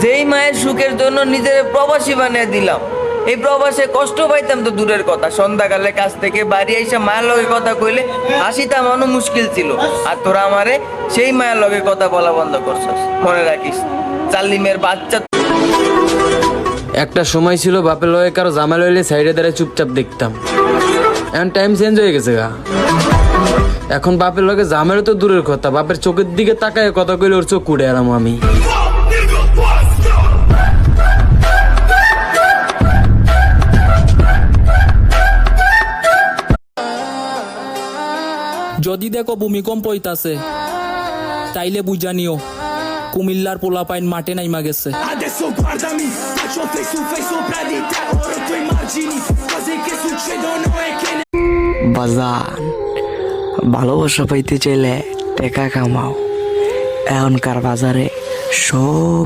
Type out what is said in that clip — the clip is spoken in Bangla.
যেই মায়ের সুখের জন্য নিজের প্রবাসী বানিয়ে দিলাম, এই প্রবাসে কষ্ট পাইতাম তো দূরের কথা, সন্ধ্যাকালে কাছ থেকে বাড়ি এসে মায়ের লগে কথা কইলে হাসি থামানো মুশকিল ছিল। আর তোরা আমারে সেই মায়ের লগে কথা বলা বন্ধ করছস। মনে রাখিস, জালিমের বাচ্চা। একটা সময় ছিল বাপের লগে কারো জামাল হইলে সাইডে দাঁড়িয়ে চুপচাপ দেখতাম। এখন টাইম চেঞ্জ হয়ে গেছে গা। এখন বাপের লগে জামাল তো দূরের কথা, বাপের চোখের দিকে তাকায় কথা কইলে ওর চোখ কুড়ে আরাম আমি। যদি দেখো ভূমিকম্প হইতাছে তাইলে বুঝা নিও কুমিল্লার পোলাপাইন মাঠে নাইমা গেছে। Adesso guardami, faccio face to face sopra di te, ora tu i margini, cose che succedono e che ne... বাজান, ভালোবাসা পাইতে চাইলে টাকা কামাও। এখনকার বাজারে সব